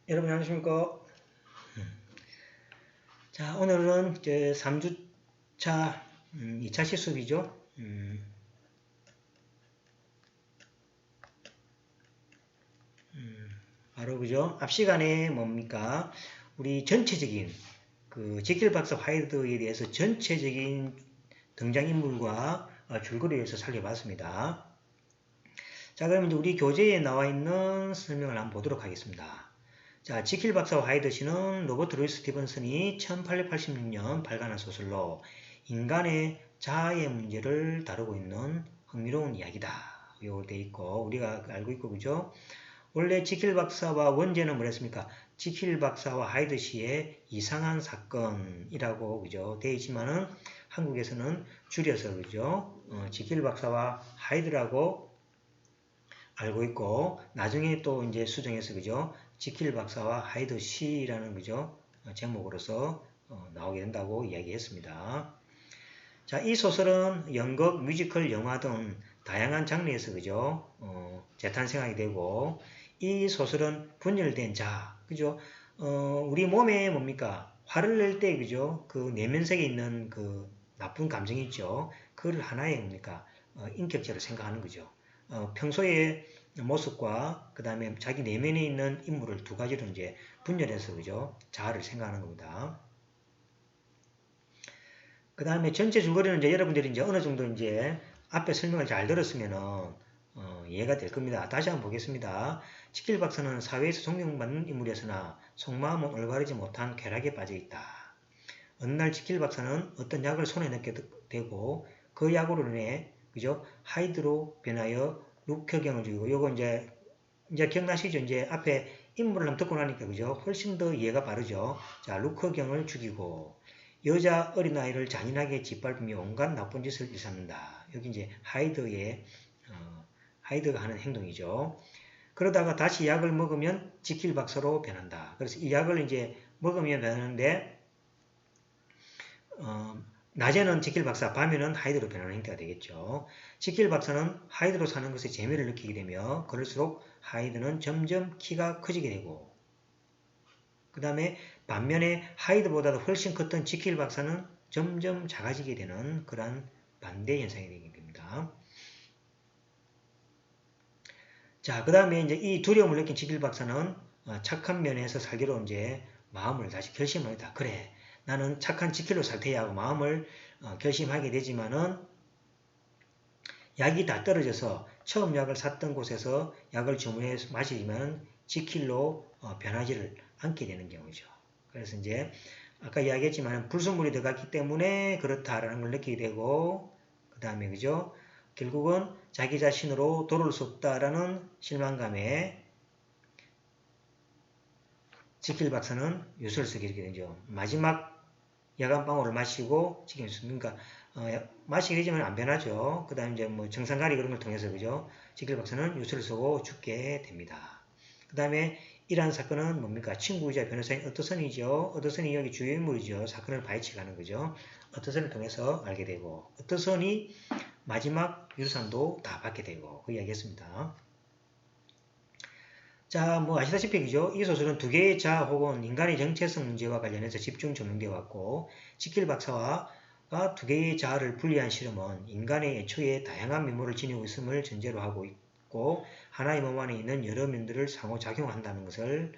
여러분 안녕하십니까? 자, 오늘은 이제 3주차 2차 실습이죠. 바로 그죠? 앞 시간에 뭡니까? 우리 전체적인 그 제킬 박사 화이트에 대해서 전체적인 등장인물과 줄거리에 서 살펴봤습니다. 자, 그럼 이제 우리 교재에 나와 있는 설명을 한번 보도록 하겠습니다. 자, 지킬 박사와 하이드 씨는 로버트 루이스 스티븐슨이 1886년 발간한 소설로 인간의 자아의 문제를 다루고 있는 흥미로운 이야기다. 요거 돼 있고 우리가 알고 있고 그죠? 원래 지킬 박사와 원제는 뭐랬습니까? 지킬 박사와 하이드 씨의 이상한 사건이라고 그죠? 돼 있지만은 한국에서는 줄여서 그죠? 지킬 박사와 하이드라고 알고 있고 나중에 또 이제 수정해서 그죠? 지킬 박사와 하이드 씨라는 그죠? 제목으로서 나오게 된다고 이야기했습니다. 자, 이 소설은 연극, 뮤지컬, 영화 등 다양한 장르에서 그죠? 재탄생하게 되고 이 소설은 분열된 자, 그죠? 우리 몸에 뭡니까? 화를 낼 때 그죠? 그 내면색에 있는 그 나쁜 감정이 있죠. 그걸 하나의 뭡니까? 인격체로 생각하는 거죠. 평소의 모습과 그 다음에 자기 내면에 있는 인물을 두 가지로 이제 분열해서 그죠? 자아를 생각하는 겁니다. 그 다음에 전체 줄거리는 이제 여러분들이 이제 어느 정도 이제 앞에 설명을 잘 들었으면은 이해가 될 겁니다. 다시 한번 보겠습니다. 치킬 박사는 사회에서 존경받는 인물이었으나 속마음은 올바르지 못한 쾌락에 빠져 있다. 어느 날 치킬 박사는 어떤 약을 손에 넣게 되고 그 약으로 인해 그죠? 하이드로 변하여 룩혈경을 죽이고 요거 이제 기억나시죠? 이제 앞에 인물을 한번 듣고 나니까 그죠? 훨씬 더 이해가 바르죠. 자, 룩혈경을 죽이고 여자 어린아이를 잔인하게 짓밟으며 온갖 나쁜 짓을 일삼는다. 여기 이제 하이드가 하는 행동이죠. 그러다가 다시 약을 먹으면 지킬 박사로 변한다. 그래서 이 약을 이제 먹으면 변하는데 낮에는 지킬 박사, 밤에는 하이드로 변하는 형태가 되겠죠. 지킬 박사는 하이드로 사는 것에 재미를 느끼게 되며 그럴수록 하이드는 점점 키가 커지게 되고 그 다음에 반면에 하이드보다도 훨씬 컸던 지킬 박사는 점점 작아지게 되는 그러한 반대 현상이 되게 됩니다. 자, 그 다음에 이제 이 두려움을 느낀 지킬 박사는 착한 면에서 살기로 이제 마음을 다시 결심합니다. 그래, 나는 착한 지킬로 살 테야 하고 마음을 결심하게 되지만은 약이 다 떨어져서 처음 약을 샀던 곳에서 약을 주문해 마시면 지킬로 변하지를 않게 되는 경우죠. 그래서 이제 아까 이야기했지만 불순물이 들어갔기 때문에 그렇다라는 걸 느끼게 되고 그 다음에 그죠? 결국은 자기 자신으로 돌아올 수 없다라는 실망감에 지킬 박사는 유서를 쓰게 되죠. 마지막 야간방울을 마시고 지킬 수 그러니까 마시게 되지만 안 변하죠. 그 다음에 이제 뭐 정상가리 그런 걸 통해서 그죠? 지킬 박사는 유서를 쓰고 죽게 됩니다. 그 다음에 이러한 사건은 뭡니까? 친구이자 변호사인 어떠선이죠. 어떠선이 여기 주요 인물이죠. 사건을 파헤쳐가는 거죠. 어떠선을 통해서 알게 되고 어떠선이 마지막 유산도 다 받게 되고 그 이야기했습니다. 자, 뭐 아시다시피 그죠? 이 소설은 두 개의 자아 혹은 인간의 정체성 문제와 관련해서 집중 조명되어 왔고 지킬 박사와 두 개의 자아를 분리한 실험은 인간의 애초에 다양한 면모를 지니고 있음을 전제로 하고 있고 하나의 몸 안에 있는 여러 면들을 상호작용한다는 것을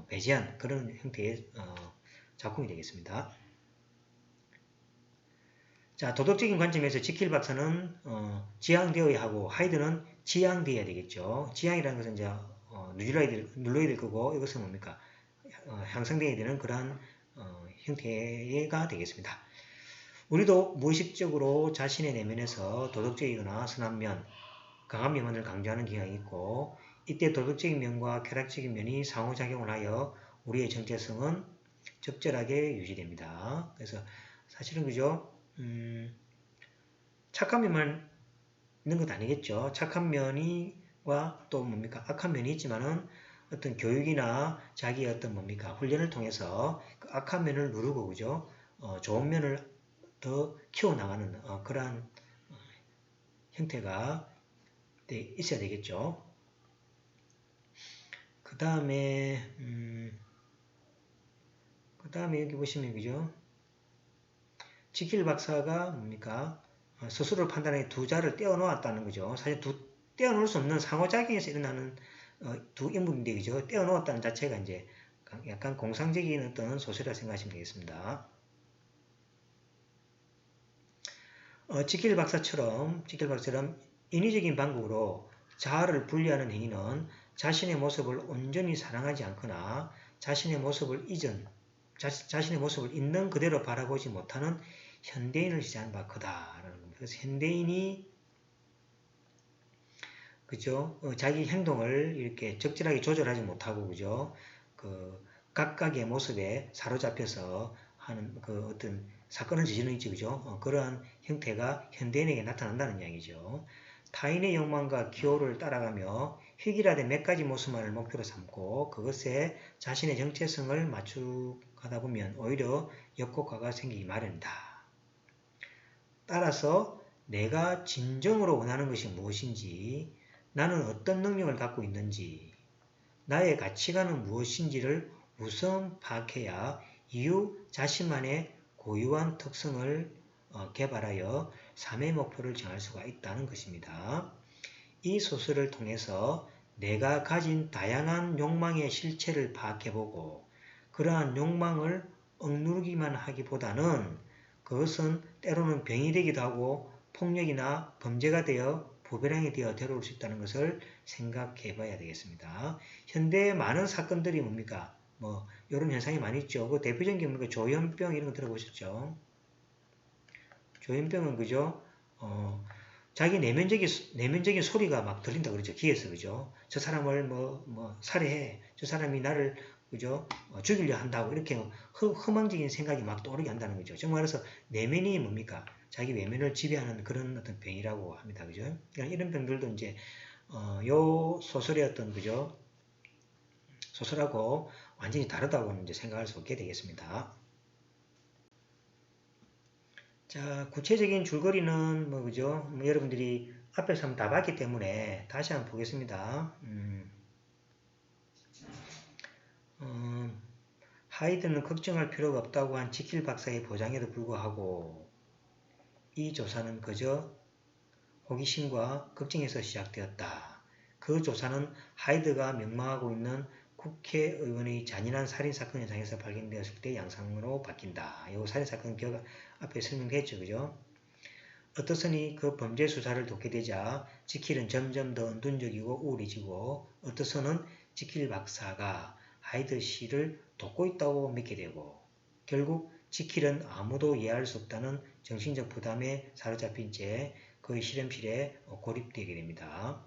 배제한 그런 형태의 작품이 되겠습니다. 자, 도덕적인 관점에서 지킬 박사는 지향되어야 하고 하이드는 지향되어야 되겠죠. 지향이라는 것은 이제 눌러야 될 거고 이것은 뭡니까? 향상되어야 되는 그러한 형태가 되겠습니다. 우리도 무의식적으로 자신의 내면에서 도덕적이거나 선한 면, 강한 면을 강조하는 경향이 있고 이때 도덕적인 면과 쾌락적인 면이 상호작용을 하여 우리의 정체성은 적절하게 유지됩니다. 그래서 사실은 그죠? 착한 면만 있는 것 아니겠죠. 착한 면이와 또 뭡니까? 악한 면이 있지만은 어떤 교육이나 자기의 어떤 뭡니까? 훈련을 통해서 그 악한 면을 누르고 그죠? 좋은 면을 더 키워나가는 그러한 형태가 있어야 되겠죠. 그 그 다음에 여기 보시면 그죠? 지킬 박사가 뭡니까? 스스로를 판단해 두 자를 떼어 놓았다는 거죠. 사실 떼어 놓을 수 없는 상호작용에서 일어나는 두 인물인데 그죠? 떼어 놓았다는 자체가 이제 약간 공상적인 어떤 소설이라 생각하시면 되겠습니다. 지킬 박사처럼 인위적인 방법으로 자아를 분리하는 행위는 자신의 모습을 온전히 사랑하지 않거나 자신의 모습을 있는 그대로 바라보지 못하는 현대인을 지지하는 바 크다라는 겁니다. 그래서 현대인이 그죠? 자기 행동을 이렇게 적절하게 조절하지 못하고 그죠? 각각의 모습에 사로잡혀서 하는 그 어떤 사건을 저지르는 있죠, 그죠? 그러한 형태가 현대인에게 나타난다는 이야기죠. 타인의 욕망과 기호를 따라가며 획일화된 몇 가지 모습만을 목표로 삼고 그것에 자신의 정체성을 맞추다 보면 오히려 역효과가 생기기 마련이다. 따라서 내가 진정으로 원하는 것이 무엇인지, 나는 어떤 능력을 갖고 있는지, 나의 가치관은 무엇인지를 우선 파악해야 이후 자신만의 고유한 특성을 개발하여 삶의 목표를 정할 수가 있다는 것입니다. 이 소설을 통해서 내가 가진 다양한 욕망의 실체를 파악해보고 그러한 욕망을 억누르기만 하기보다는 그것은 때로는 병이 되기도 하고 폭력이나 범죄가 되어 부배랑이 되어 데려올 수 있다는 것을 생각해 봐야 되겠습니다. 현대의 많은 사건들이 뭡니까? 이런 현상이 많이 있죠. 그 대표적인 게 뭡니까? 조현병 이런 거 들어보셨죠? 조현병은 그죠? 자기 내면적인 소리가 막 들린다 그러죠. 귀에서 그죠? 저 사람을 살해해. 저 사람이 나를 그죠? 죽이려 한다고 이렇게 허망적인 생각이 막 떠오르게 한다는 거죠. 정말 말해서 내면이 뭡니까? 자기 외면을 지배하는 그런 어떤 병이라고 합니다. 그죠? 그러니까 이런 병들도 이제 요 소설의 어떤 그죠? 소설하고 완전히 다르다고 이제 생각할 수 없게 되겠습니다. 자, 구체적인 줄거리는 그죠? 여러분들이 앞에서 한번 다 봤기 때문에 다시 한번 보겠습니다. 하이드는 걱정할 필요가 없다고 한 지킬 박사의 보장에도 불구하고 이 조사는 그저 호기심과 걱정에서 시작되었다. 그 조사는 하이드가 명망하고 있는 국회의원의 잔인한 살인사건 현장에서 발견되었을 때 양상으로 바뀐다. 이 살인사건 기억 앞에 설명했죠. 그죠? 어떠선이 그 범죄 수사를 돕게 되자 지킬은 점점 더 은둔적이고 우울해지고 어떠선은 지킬 박사가 하이드 씨를 돕고 있다고 믿게 되고 결국 지킬은 아무도 이해할 수 없다는 정신적 부담에 사로잡힌 채 그의 실험실에 고립되게 됩니다.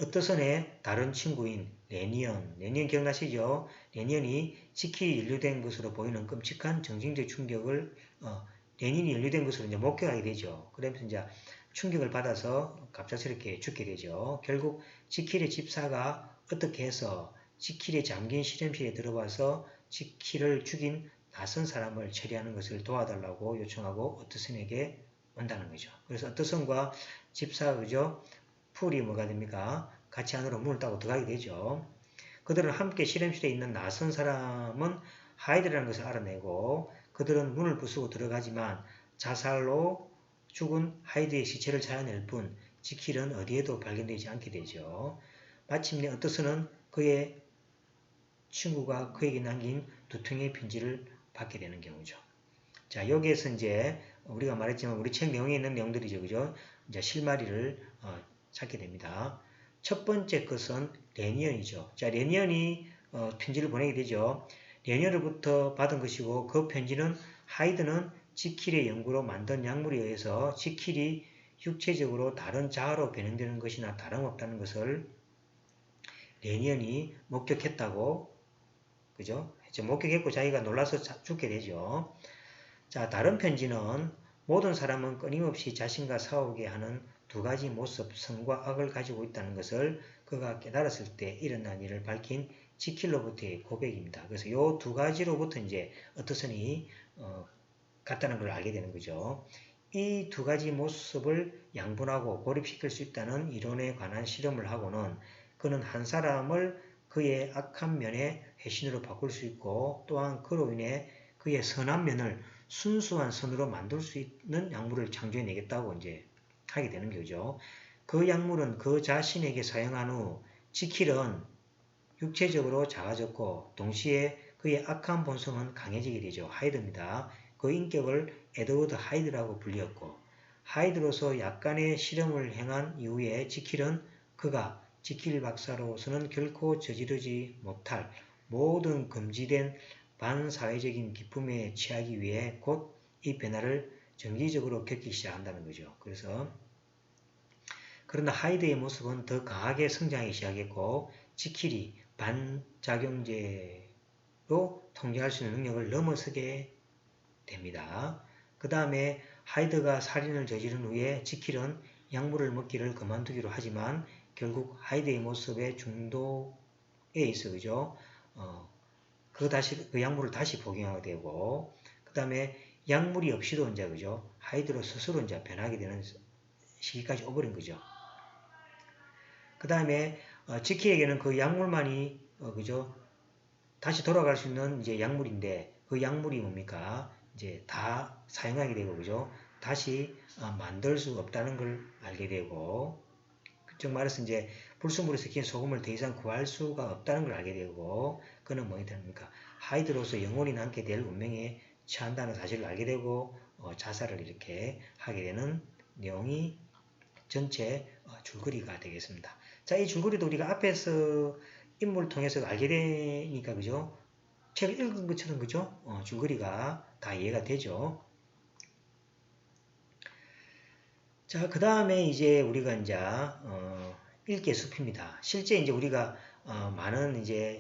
어떠선의 다른 친구인 레니언 기억나시죠? 레니언이 지킬이 연루된 것으로 보이는 끔찍한 정신적 충격을 레닌이 연루된 것으로 이제 목격하게 되죠. 그러면서 이제 충격을 받아서 갑작스럽게 죽게 되죠. 결국 지킬의 집사가 어떻게 해서 지킬의 잠긴 실험실에 들어와서 지킬을 죽인 낯선 사람을 처리하는 것을 도와달라고 요청하고 어떠선에게 온다는 거죠. 그래서 어떠선과 집사 그죠? 풀이 뭐가 됩니까? 같이 안으로 문을 따고 들어가게 되죠. 그들은 함께 실험실에 있는 낯선 사람은 하이드라는 것을 알아내고 그들은 문을 부수고 들어가지만 자살로 죽은 하이드의 시체를 찾아낼 뿐 지킬은 어디에도 발견되지 않게 되죠. 마침내 어떠선은 그의 친구가 그에게 남긴 두 통의 편지를 받게 되는 경우죠. 자, 여기에서 이제 우리가 말했지만 우리 책 내용에 있는 내용들이죠. 그죠? 이제 실마리를 찾게 됩니다. 첫 번째 것은 레니언이죠. 자, 레니언이 편지를 보내게 되죠. 레니언으로부터 받은 것이고 그 편지는 하이드는 지킬의 연구로 만든 약물에 의해서 지킬이 육체적으로 다른 자아로 변형되는 것이나 다름없다는 것을 레니언이 목격했다고 그죠? 목격했고 자기가 놀라서 죽게 되죠. 자, 다른 편지는 모든 사람은 끊임없이 자신과 싸우게 하는 두 가지 모습, 선과 악을 가지고 있다는 것을 그가 깨달았을 때 일어난 일을 밝힌 지킬로부터의 고백입니다. 그래서 이 두 가지로부터 이제 어떠선이 같다는 걸 알게 되는 거죠. 이 두 가지 모습을 양분하고 고립시킬 수 있다는 이론에 관한 실험을 하고는 그는 한 사람을 그의 악한 면의 회신으로 바꿀 수 있고 또한 그로 인해 그의 선한 면을 순수한 선으로 만들 수 있는 약물을 창조해내겠다고 이제 하게 되는 거죠. 그 약물은 그 자신에게 사용한 후 지킬은 육체적으로 작아졌고 동시에 그의 악한 본성은 강해지게 되죠. 하이드입니다. 그 인격을 에드워드 하이드라고 불리었고 하이드로서 약간의 실험을 행한 이후에 지킬은 그가 지킬 박사로서는 결코 저지르지 못할 모든 금지된 반사회적인 기쁨에 취하기 위해 곧 이 변화를 정기적으로 겪기 시작한다는 거죠. 그러나 하이드의 모습은 더 강하게 성장하기 시작했고 지킬이 반작용제로 통제할 수 있는 능력을 넘어서게 됩니다. 그 다음에 하이드가 살인을 저지른 후에 지킬은 약물을 먹기를 그만두기로 하지만 결국 하이드의 모습에 중독에 있어 그죠? 그 약물을 다시 복용하게 되고 그 다음에 약물이 없이도 이제 그죠? 하이드로 스스로 이제 변하게 되는 시기까지 오버린 거죠. 그 다음에 지키에게는 그 약물만이 그죠? 다시 돌아갈 수 있는 이제 약물인데 그 약물이 뭡니까? 이제 다 사용하게 되고 그죠? 다시 만들 수 없다는 걸 알게 되고 즉 말해서 이제 불순물에 섞인 소금을 더 이상 구할 수가 없다는 걸 알게 되고 그는 뭐가 됩니까? 하이드로서 영원히 남게 될 운명에 처한다는 사실을 알게 되고 자살을 이렇게 하게 되는 내용이 전체 줄거리가 되겠습니다. 자, 이 줄거리도 우리가 앞에서 인물을 통해서 알게 되니까 그죠? 책을 읽은 것처럼 그죠? 줄거리가 다 이해가 되죠. 자, 그 다음에 이제 우리가 이제 읽기의 숲입니다. 실제 이제 우리가 많은 이제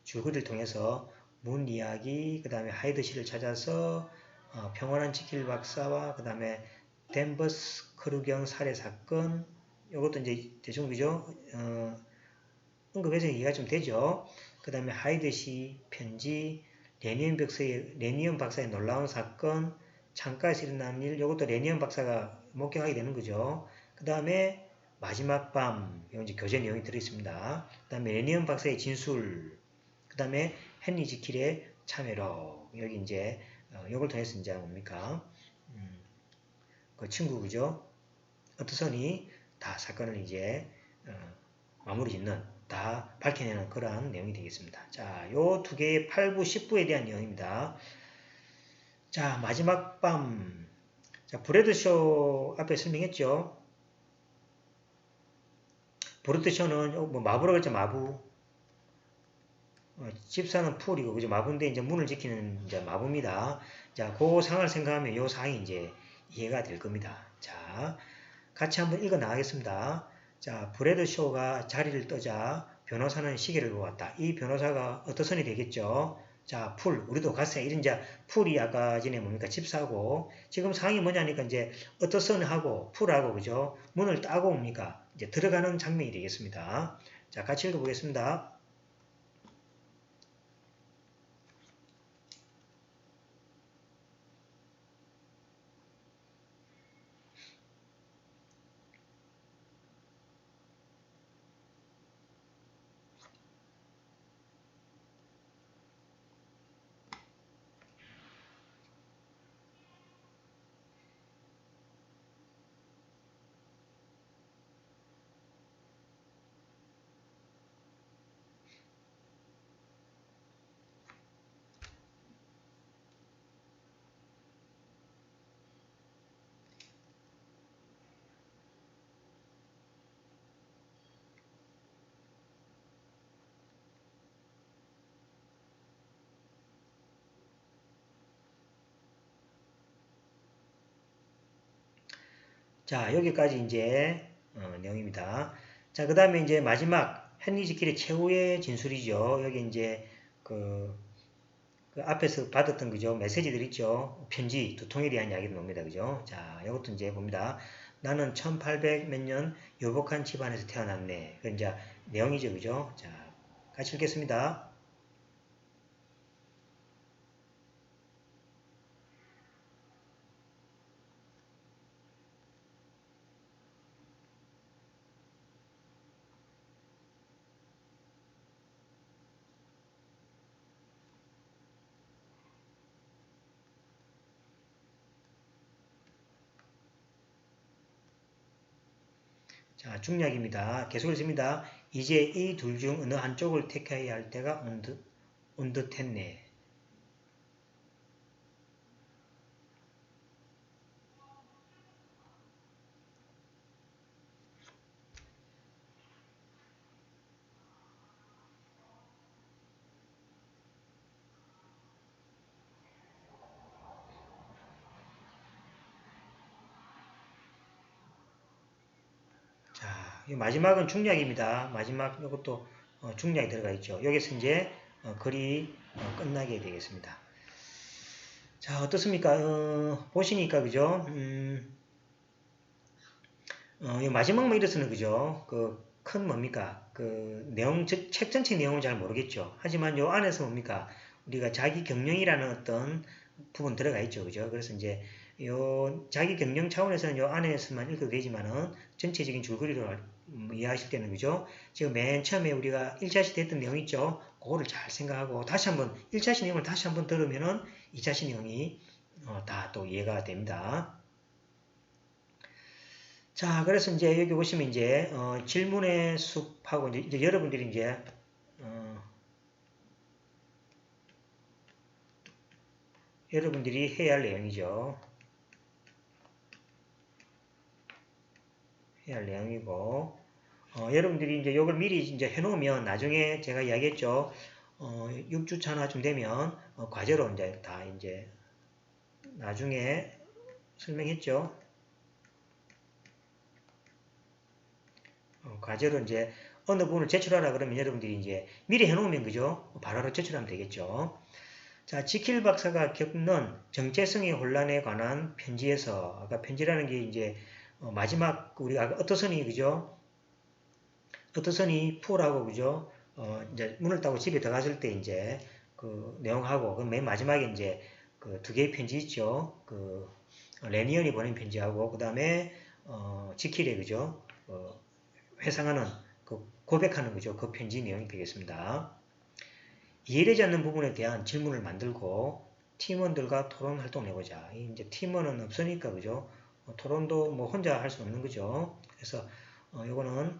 줄거리를 통해서 문 이야기, 그 다음에 하이드실을 찾아서 평온한 지킬 박사와 그 다음에 댄버스 크루경 살해 사건, 이것도 이제 대충 그죠? 언급해서 얘기가 좀 되죠. 그 다음에 하이드시 편지, 레니엄 박사의 놀라운 사건, 창가에서 일어난 일, 이것도 레니엄 박사가 목격하게 되는 거죠. 그 다음에 마지막 밤, 이건 이제 교재 내용이 들어있습니다. 그 다음에 레니엄 박사의 진술, 그 다음에 헨리 지킬의 참여로, 여기 이제, 이걸 통해서 이제 뭡니까? 그 친구, 그죠? 어떠선이 다 사건을 이제, 마무리 짓는, 다 밝혀내는 그러한 내용이 되겠습니다. 자, 요 두 개의 8부, 10부에 대한 내용입니다. 자, 마지막 밤. 자, 브래드쇼 앞에 설명했죠. 브래드쇼는 뭐 마부라고 했죠, 마부. 집사는 풀이고, 그죠? 마부인데 이제 문을 지키는 이제 마부입니다. 자, 그 상황을 생각하면 요 상황이 이제 이해가 될 겁니다. 자, 같이 한번 읽어 나가겠습니다. 자, 브래드쇼가 자리를 떠자 변호사는 시계를 보았다. 이 변호사가 어떠선이 되겠죠? 자, 풀, 우리도 갔어요. 이런 이제 풀이 아까 전에 뭡니까? 집사고, 지금 상황이 뭐냐니까 이제 어떠선하고 풀하고, 그죠? 문을 따고 옵니까? 이제 들어가는 장면이 되겠습니다. 자, 같이 읽어보겠습니다. 자, 여기까지 이제 내용입니다. 자, 그 다음에 이제 마지막 헨리 지킬의 최후의 진술이죠. 여기 이제 그 앞에서 받았던 그죠 메시지들 있죠. 편지 두 통에 대한 이야기를 놉니다. 그죠? 자, 이것도 이제 봅니다. 나는 1800 몇 년 유복한 집안에서 태어났네. 그 이제 내용이죠. 그죠? 자, 같이 읽겠습니다. 자, 중략입니다. 계속 읽습니다. 이제 이 둘 중 어느 한쪽을 택해야 할 때가 온 듯했네. 자, 이 마지막은 중략입니다. 마지막 이것도 중략이 들어가 있죠. 여기서 이제 글이 끝나게 되겠습니다. 자, 어떻습니까? 보시니까 그죠? 이 마지막 이래서는 그죠? 그 큰 뭡니까? 그 내용, 책 전체 내용은 잘 모르겠죠. 하지만 요 안에서 뭡니까? 우리가 자기 경영이라는 어떤 부분 들어가 있죠. 그죠? 그래서 이제 요 자기 경영 차원에서는 요 안에서만 읽어도 되지만은 전체적인 줄거리로 이해하실 때는 그죠? 지금 맨 처음에 우리가 1차시 했던 내용 있죠? 그거를 잘 생각하고 다시 한번 1차시 내용을 다시 한번 들으면은 2차시 내용이 다 또 이해가 됩니다. 자, 그래서 이제 여기 보시면 이제 질문의 숲하고 이제 여러분들이 이제 여러분들이 해야 할 내용이죠. 해야 할 내용이고 여러분들이 이제 이걸 미리 이제 해놓으면 나중에 제가 이야기했죠. 6주차나쯤 되면 과제로 이제 다 이제 나중에 설명했죠. 과제로 이제 어느 부분을 제출하라 그러면 여러분들이 이제 미리 해놓으면 그죠? 바로 제출하면 되겠죠. 자, 지킬 박사가 겪는 정체성의 혼란에 관한 편지에서 아까 편지라는 게 이제 마지막 우리가 어떠선이 그죠? 어떠선이 풀하고 그죠? 이제 문을 닫고 집에 들어갔을 때 이제 그 내용하고 그 맨 마지막에 이제 그 두 개의 편지 있죠. 그 레니언이 보낸 편지하고 그 다음에 지킬의 그죠? 회상하는 그 고백하는 거죠. 그 편지 내용이 되겠습니다. 이해되지 않는 부분에 대한 질문을 만들고 팀원들과 토론 활동을 해보자. 이제 팀원은 없으니까 그죠? 토론도 뭐 혼자 할 수 없는 거죠. 그래서 요거는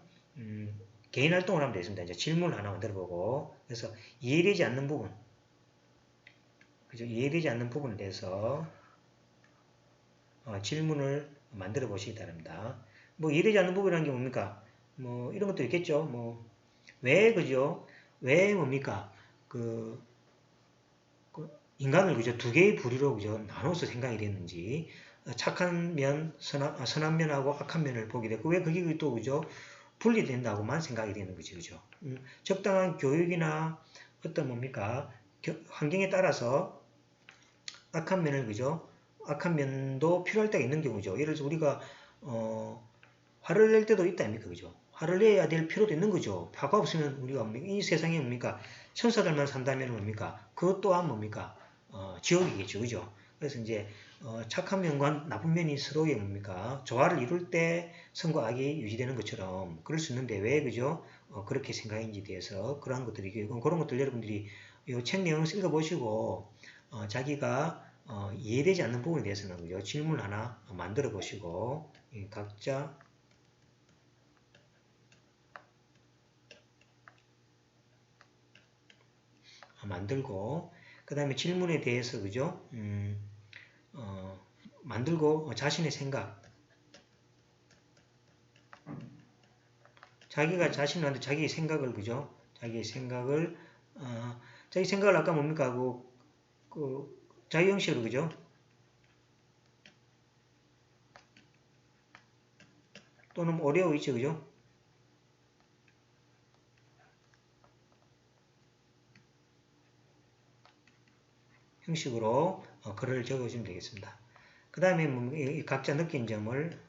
개인 활동을 하면 되겠습니다. 이제 질문을 하나 만들어보고 그래서 이해되지 않는 부분, 그죠? 이해되지 않는 부분에 대해서 질문을 만들어 보시기 바랍니다. 뭐 이해되지 않는 부분이라는 게 뭡니까? 뭐 이런 것도 있겠죠. 뭐 왜 그죠? 왜 뭡니까? 그 인간을 그죠? 두 개의 부류로 그죠? 나눠서 생각이 됐는지 착한 면, 선한 면하고 악한 면을 보게 됐고 왜 그게 또 그죠? 분리된다고만 생각이 되는 거죠. 그죠? 적당한 교육이나 어떤 뭡니까? 환경에 따라서 악한 면을 그죠? 악한 면도 필요할 때가 있는 경우죠. 예를 들어서 우리가 화를 낼 때도 있다 아닙니까? 그죠? 화를 내야 될 필요도 있는 거죠. 화가 없으면 우리가 이 세상에 뭡니까? 천사들만 산다면 뭡니까? 그것 또한 뭡니까? 지옥이겠죠. 그죠? 그래서 이제 착한 면과 나쁜 면이 서로의 뭡니까? 조화를 이룰 때 선과 악이 유지되는 것처럼 그럴 수 있는데 왜 그죠? 그렇게 생각인지 대해서 그러한 것들이 그런 것들 여러분들이 이 책 내용을 읽어보시고 자기가 이해되지 않는 부분에 대해서는 그죠? 질문 하나 만들어 보시고 각자 만들고 그 다음에 질문에 대해서 그죠? 만들고 자신의 생각 자기가 자신한테 자기의 생각을 그죠? 자기의 생각을 자기 생각을 아까 뭡니까? 자기 형식으로 그죠? 또는 어려워 있죠 그죠? 형식으로 글을 적어주시면 되겠습니다. 그 다음에 각자 느낀 점을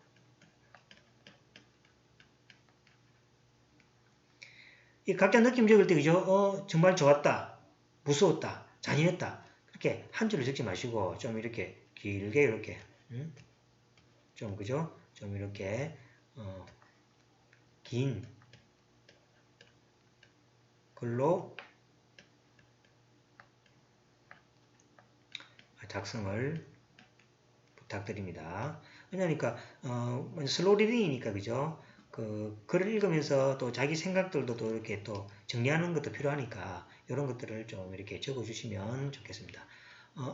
이 각자 느낌 적을 때 그죠? 정말 좋았다, 무서웠다, 잔인했다 그렇게 한 줄을 적지 마시고 좀 이렇게 길게 이렇게 좀 그죠? 좀 이렇게 긴 글로 작성을 부탁드립니다. 왜냐니까 슬로우 리딩이니까 그죠? 그 글을 읽으면서 또 자기 생각들도 또 이렇게 또 정리하는 것도 필요하니까 이런 것들을 좀 이렇게 적어 주시면 좋겠습니다.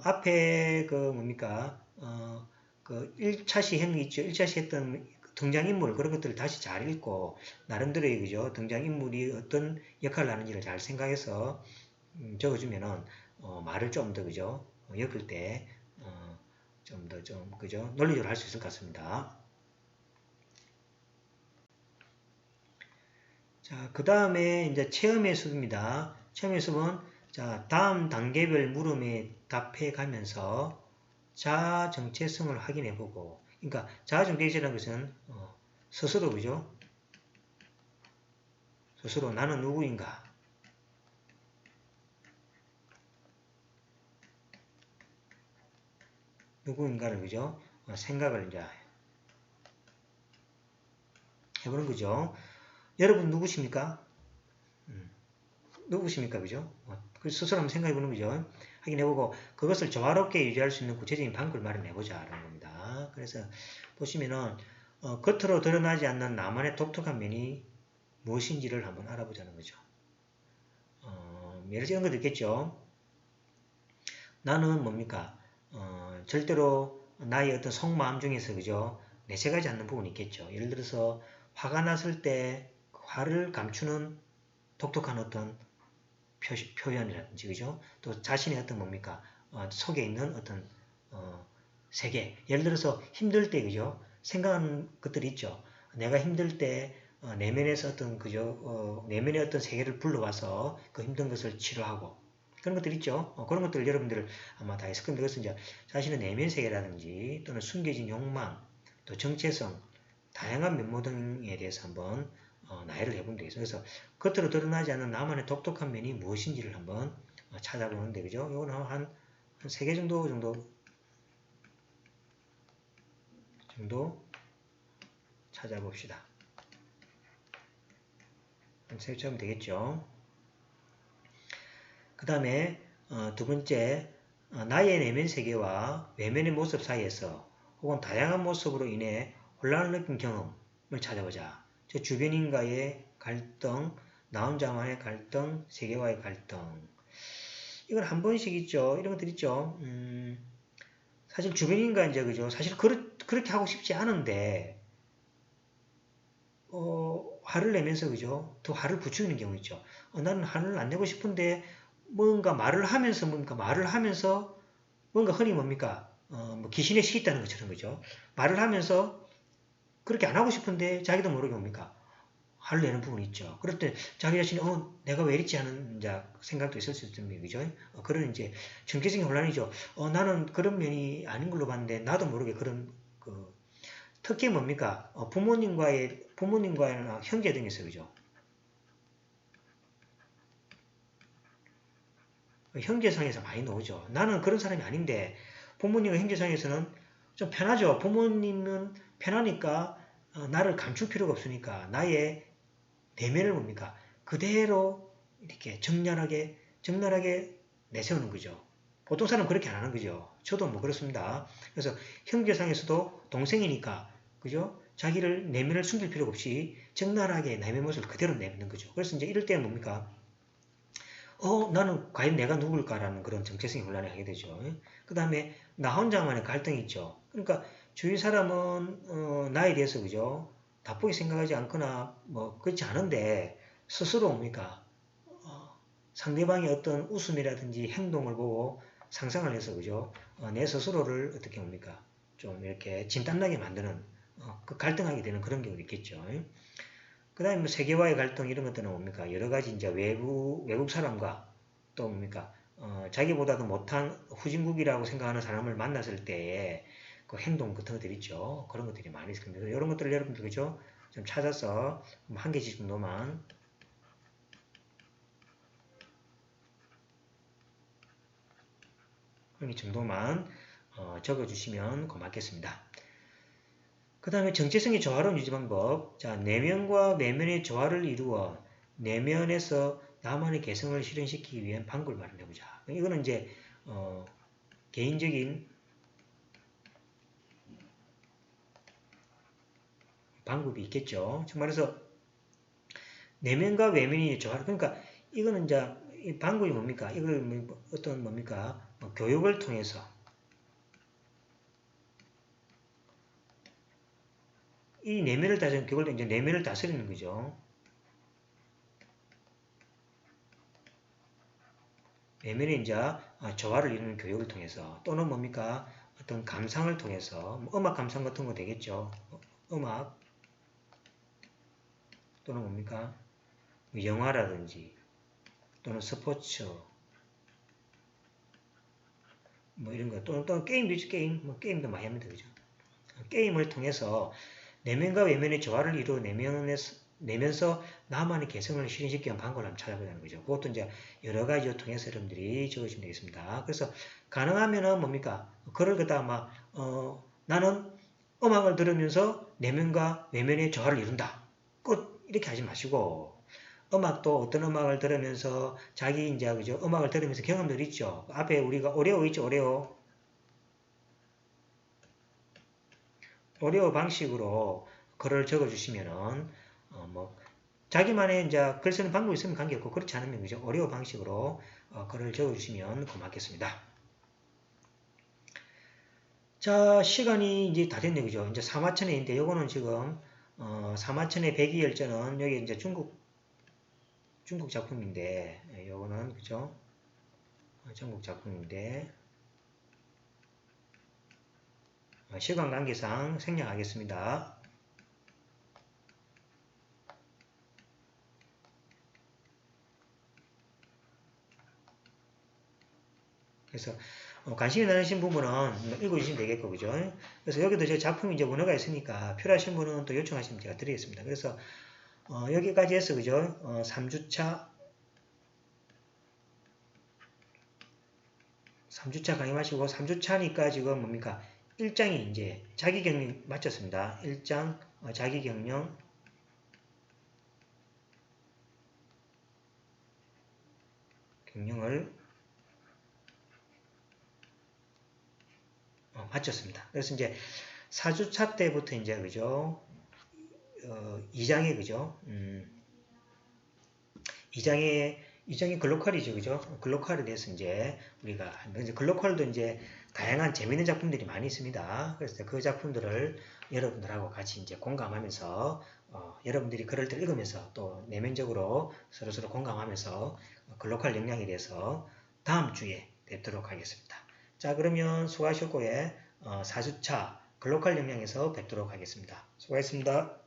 앞에 그 뭡니까 그 1차 시행 있죠. 1차 시 했던 등장인물 그런 것들을 다시 잘 읽고 나름대로의 그죠 등장인물이 어떤 역할을 하는지를 잘 생각해서 적어주면은 말을 좀 더 그죠 엮을 때 좀 더 좀 그죠 논리적으로 할 수 있을 것 같습니다. 자, 그 다음에 이제 체험의 숲입니다. 체험의 숲은 자, 다음 단계별 물음에 답해 가면서 자아 정체성을 확인해 보고, 그러니까 자아 정체성이라는 것은 스스로 그죠? 스스로 나는 누구인가? 누구인가를 그죠? 생각을 이제 해보는 거죠. 여러분 누구십니까? 누구십니까? 그죠? 그 스스로 한번 생각해 보는 거죠. 확인해보고 그것을 조화롭게 유지할 수 있는 구체적인 방법을 마련해보자 라는 겁니다. 그래서 보시면은 겉으로 드러나지 않는 나만의 독특한 면이 무엇인지를 한번 알아보자는 거죠. 예를 들어 이런 것도 있겠죠. 나는 뭡니까? 절대로 나의 어떤 속마음 중에서 그죠? 내색하지 않는 부분이 있겠죠. 예를 들어서 화가 났을 때 화를 감추는 독특한 어떤 표현이라든지 그죠? 또 자신의 어떤 뭡니까? 속에 있는 어떤 세계. 예를 들어서 힘들 때 그죠? 생각하는 것들이 있죠. 내가 힘들 때 내면에서 어떤 그죠? 내면의 어떤 세계를 불러와서 그 힘든 것을 치료하고 그런 것들 있죠. 그런 것들 여러분들 아마 다 있을 건데 그것은 이제 자신의 내면 세계라든지 또는 숨겨진 욕망, 또 정체성, 다양한 면모 등에 대해서 한번 나열을 해보면 되겠어요. 그래서 겉으로 드러나지 않는 나만의 독특한 면이 무엇인지를 한번 찾아보는데 그죠? 이거는 한 3개 정도 찾아봅시다. 한 3개 하면 되겠죠. 그 다음에 두 번째 나의 내면 세계와 외면의 모습 사이에서 혹은 다양한 모습으로 인해 혼란을 느낀 경험을 찾아보자. 즉 주변인과의 갈등, 나 혼자만의 갈등, 세계와의 갈등. 이건 한 번씩 있죠. 이런 것들 있죠. 사실 주변인과 이제 그죠. 사실 그렇게 하고 싶지 않은데 화를 내면서 그죠. 더 화를 부추기는 경우 있죠. 나는 화를 안 내고 싶은데 뭔가 말을 하면서 뭔가 흔히 뭡니까? 뭐 귀신에 시있다는 것처럼 그죠. 말을 하면서 그렇게 안 하고 싶은데 자기도 모르게 뭡니까? 화를 내는 부분이 있죠. 그럴 때 자기 자신이 내가 왜 이랬지 하는 이제 생각도 있을 수 있는 그죠? 그런 이제 정체적인 혼란이죠. 나는 그런 면이 아닌 걸로 봤는데 나도 모르게 그런 그 특히 뭡니까? 부모님과의 형제 등에서 그죠? 형제상에서 많이 나오죠. 나는 그런 사람이 아닌데 부모님과 형제상에서는 좀 편하죠. 부모님은 편하니까 나를 감출 필요가 없으니까 나의 내면을 뭡니까? 그대로 이렇게 적나라하게 내세우는 거죠. 보통 사람은 그렇게 안 하는 거죠. 저도 뭐 그렇습니다. 그래서 형제상에서도 동생이니까 그죠? 자기를 내면을 숨길 필요가 없이 적나라하게 내면 모습을 그대로 내는 거죠. 그래서 이제 이럴 때는 뭡니까? 나는 과연 내가 누굴까라는 그런 정체성이 혼란을 하게 되죠. 그 다음에 나 혼자만의 갈등이 있죠. 그러니까 주위 사람은 나에 대해서 그죠? 나쁘게 생각하지 않거나 뭐 그렇지 않은데 스스로 뭡니까? 상대방의 어떤 웃음이라든지 행동을 보고 상상을 해서 그죠? 내 스스로를 어떻게 뭡니까? 좀 이렇게 진땀나게 만드는 그 갈등하게 되는 그런 경우도 있겠죠. 그 다음에 뭐 세계와의 갈등 이런 것들은 뭡니까? 여러 가지 이제 외국 사람과 또 뭡니까? 자기보다도 못한 후진국이라고 생각하는 사람을 만났을 때의 그 행동 같은 것들 있죠. 그런 것들이 많이 있을 겁니다. 이런 것들을 여러분들 그죠? 좀 찾아서 한 개씩 정도만 이 정도만 적어주시면 고맙겠습니다. 그 다음에 정체성의 조화로운 유지 방법. 자, 내면과 외면의 조화를 이루어 내면에서 나만의 개성을 실현시키기 위한 방법을 마련해보자. 이거는 이제 개인적인 방법이 있겠죠. 즉 말해서 내면과 외면이 조화를 그러니까 이거는 이제 이 방법이 뭡니까? 이걸 어떤 뭡니까? 교육을 통해서 이 내면을 다스리는 교육을 이제 내면을 다스리는 거죠. 내면의 이제 조화를 이루는 교육을 통해서 또는 뭡니까? 어떤 감상을 통해서 음악 감상 같은 거 되겠죠. 음악 또는 뭡니까? 영화라든지 또는 스포츠 뭐 이런 거 또는 게임도 있죠. 게임 뭐 게임도 많이 합니다. 그죠? 게임을 통해서 내면과 외면의 조화를 이루어내면서 나만의 개성을 실현시키는 방법을 한번 찾아보자는 거죠. 그것도 이제 여러 가지를 통해서 여러분들이 적으시면 되겠습니다. 그래서 가능하면은 뭡니까? 그걸 갖다가 나는 음악을 들으면서 내면과 외면의 조화를 이룬다. 꼭 이렇게 하지 마시고 음악도 어떤 음악을 들으면서 자기 이제 그죠? 음악을 들으면서 경험들 있죠. 앞에 우리가 오레오 있죠. 오레오 방식으로 글을 적어주시면은 뭐 자기만의 이제 글 쓰는 방법이 있으면 관계없고 그렇지 않으면 그죠? 오레오 방식으로 글을 적어주시면 고맙겠습니다. 자 시간이 이제 다 됐네 그죠? 이제 사마천회인데 요거는 지금 사마천회 백이열전은 여기 이제 중국 작품인데 요거는 그죠? 중국 작품인데 시간 관계상 생략하겠습니다. 그래서 관심이 나신 부분은 읽어주시면 되겠고 그죠? 그래서 여기도 제 작품이 이제 원어가 있으니까 필요하신 분은 또 요청하시면 제가 드리겠습니다. 그래서 여기까지 해서 그죠? 3주차 강의하시고 3주차니까 지금 뭡니까? 1장이 이제 자기격령 마쳤습니다. 1장 자기격령 경령을 마쳤습니다. 그래서 이제 4주차 때부터 이제 그죠? 2장에 그죠? 2장이 글로컬이죠. 그죠? 글로컬에 대해서 이제 우리가 이제 글로컬도 이제 다양한 재미있는 작품들이 많이 있습니다. 그래서 그 작품들을 여러분들하고 같이 이제 공감하면서 여러분들이 글을 읽으면서 또 내면적으로 서로서로 공감하면서 글로컬 역량에 대해서 다음 주에 뵙도록 하겠습니다. 자 그러면 수고하셨고요. 4주차 글로컬 역량에서 뵙도록 하겠습니다. 수고하셨습니다.